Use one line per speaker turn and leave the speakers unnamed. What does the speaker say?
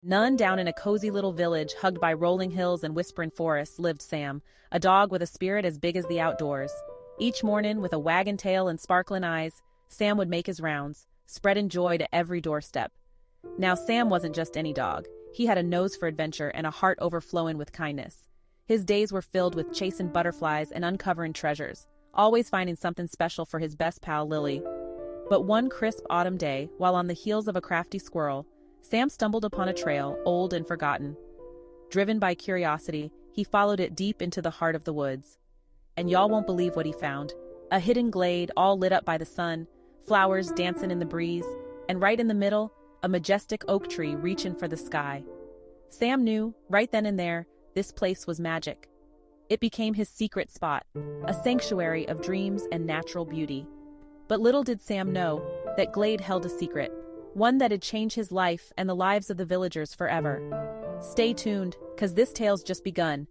None down in a cozy little village hugged by rolling hills and whispering forests lived Sam, a dog with a spirit as big as the outdoors. Each morning, with a wagging tail and sparkling eyes, Sam would make his rounds, spreading joy to every doorstep. Now Sam wasn't just any dog. He had a nose for adventure and a heart overflowing with kindness. His days were filled with chasing butterflies and uncovering treasures, always finding something special for his best pal Lily. But one crisp autumn day, while on the heels of a crafty squirrel, Sam stumbled upon a trail, old and forgotten. Driven by curiosity, he followed it deep into the heart of the woods. And y'all won't believe what he found. A hidden glade, all lit up by the sun, flowers dancing in the breeze, and right in the middle, a majestic oak tree reaching for the sky. Sam knew, right then and there, this place was magic. It became his secret spot, a sanctuary of dreams and natural beauty. But little did Sam know that glade held a secret, one that'd change his life and the lives of the villagers forever. Stay tuned, 'cause this tale's just begun.